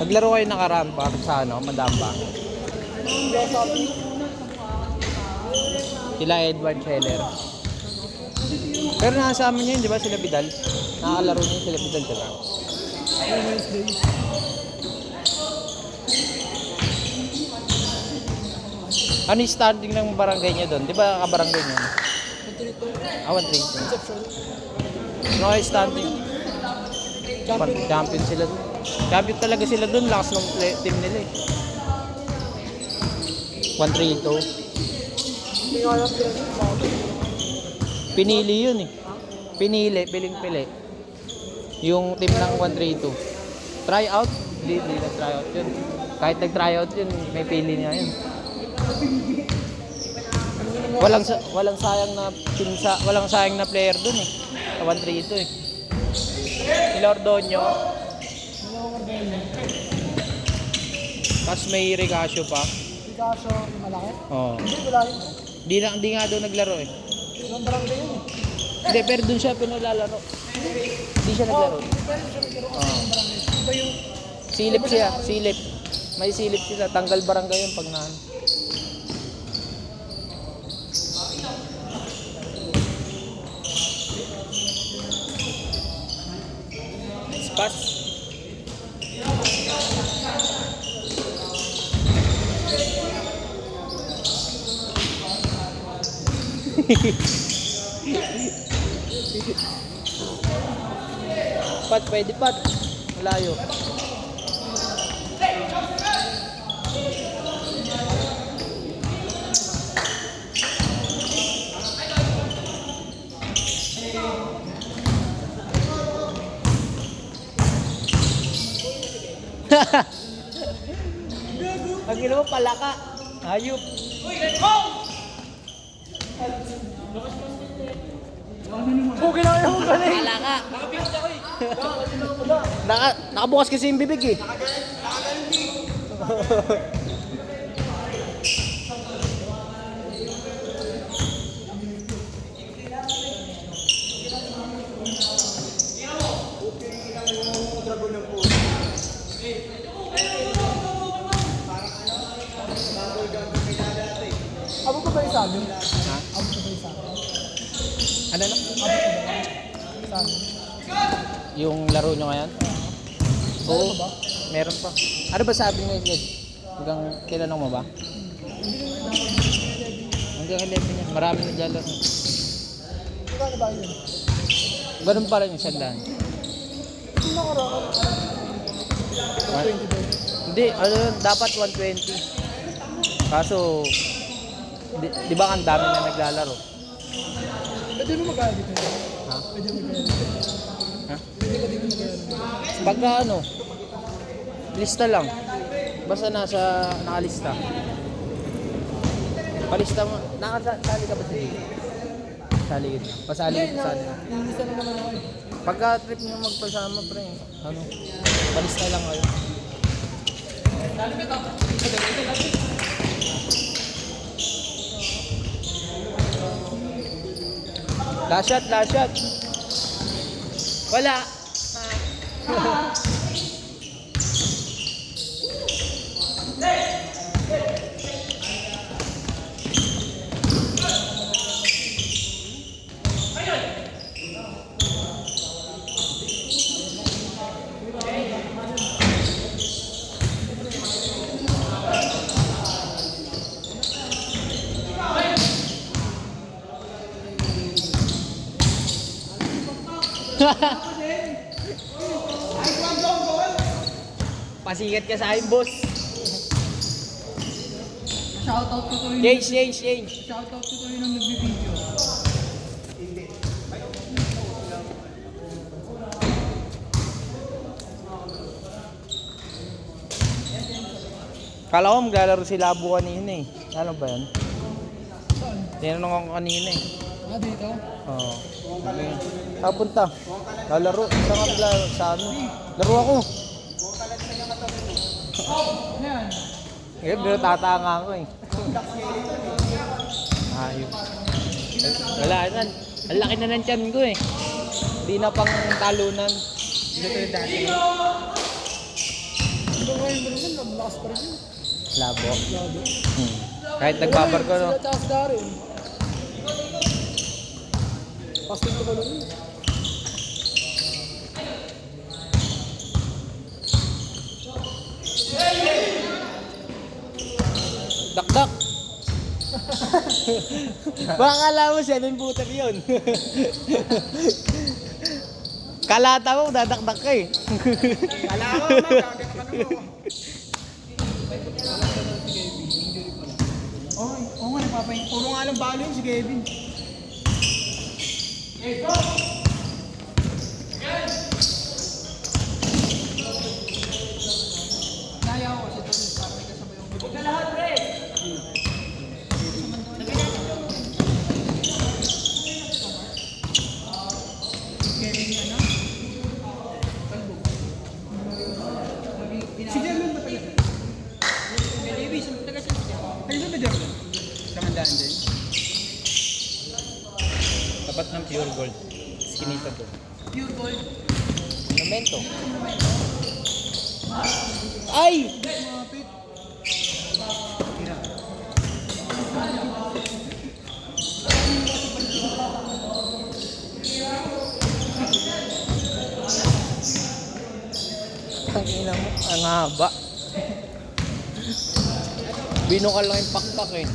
Naglaro kayo nakaraan pa sa ano, Madamba. Sila Edward Scheller. Pero nasa amin yun, di ba sila Vidal? Nakakalaro niyo sila Vidal, di ba? Ano yung standing ng barangay niya doon? Di ba kabarangay niya? 1-3. Ano kayo standing? Champion sila doon. Champion talaga sila doon. Lakas ng team nila eh. 1-3-2. Pinili yun eh. Piling-pili. Yung team ng 1-3-2. Try out? Hindi nag-try out yun. Kahit nag-try out yun, may pili niya yun. Walang sayang na player dun eh. Sa 1-3-2 eh. Si Lordonio. Tapos may Ricasio pa. Ricasio, malaki? Oo. Hindi, wala yun. Hindi nga daw naglaro eh. Ilang barangay yun eh. Hindi, pero dun siya pinalalaro. Hindi siya naglaro. Pero siya naglaro kasi ng barangay. Iba yung... Silip siya, silip. May silip sila. Tanggal barangay yun pag naan. Pass. Pat, pwede pat. Malayo. Ang ginawa palaka. Hayop. Okay lang yung galing. Palaka. Nakabukas kasi yung bibig eh. Abo ko ba yung sabi? Ha? Abo ko ba yung sabi? Ano na? Abo ko ba yung sabi? Yung laro nyo ngayon? Oo. ba? Meron pa. Ano ba sabi mo yun? Hanggang tinanong mo ba? Hanggang 11 yan. Marami naglalaro. Ano ba yun? Ganun pa rin yung sandaan. Hindi na karaan. 20 Hindi, ano yun, dapat 120. Kaso, di ba ang dami na naglalaro? Pwede mo mag-edit nito? Ha? Pwede mo mag-edit. Ha? Pwede ka dito mag-edit. Pagka ano, lista lang. Basta nakalista. Palista mo, nakasali ka ba sa dito? Sali ka. Pasali ka sa ano. Nilista na naman ako eh. Pagka trip nyo magpasama pre, ano, palista lang kayo. Last shot. Wala. Pasikat ka sa akin, boss. Shoutout ko to Change. Shoutout ko to yun ang nagbibideo. Kala ko maglalaro si Labo kanina eh. Ano ba yan? Saan? Tinanong ako kanina eh. Ah, dito? Oo. Okay. Punta. Lalaro. Saan ka naglaro? Sa ano? Laro ako. Ano yan? Ngayon, pero tatanga ako eh. Ayun. Wala na. Ang laki na ng tiyan ko eh. Hindi na pang talunan. Hindi ko dati. Ito nga rin mo naman, lakas pa rin yun. Labo. Labo. Kahit nagbabar ko, no? Sila tsaka si Darin. Pastig ko ba lang yun? Dakdak. Baka alam mo siya, yung buter yun. Kalata mo, dadakdak ka eh. Kala ko, magkakit ka naman mo. Oo nga, nagpapahin. Puro nga lang balo yun si Kevin. Naya ako kasi ito, para may kasabay yung huwag na lahat, pre! Kevin yan, no? Kalbo. Si Jerman ba talaga? Maybe, sa taga siya siya. Taga sa Jerman? Sa Mandaan din. Tapat ng pure gold. Skinita to. Pure gold. Monumento. Ay! Mapit. Tangina mo. Ang haba. Binukal lang yung pakpak eh.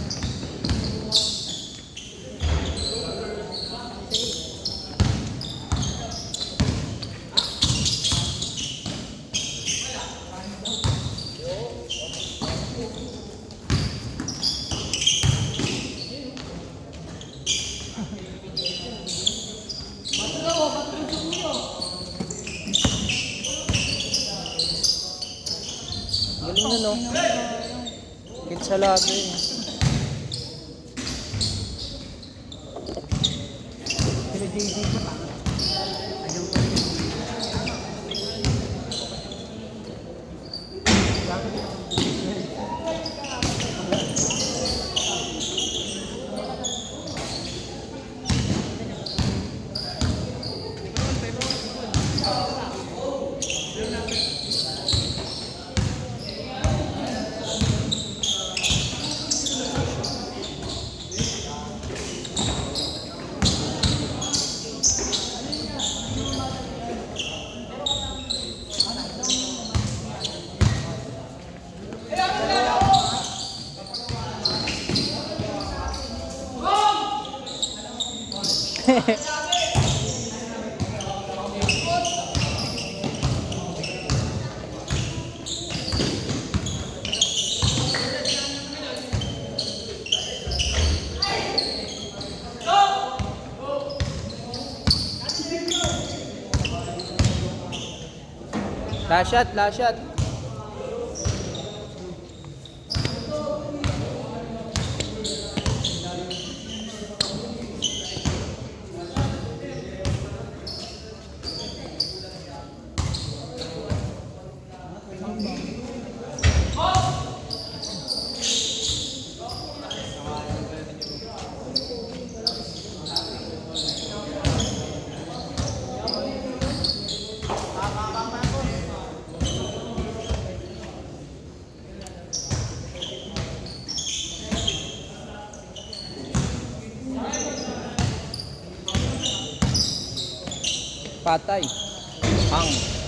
Galing na no. Kitsa lagi eh. Sila JJ pa pa. Ayaw pa rin. Last shot, last shot. Patay. Hang.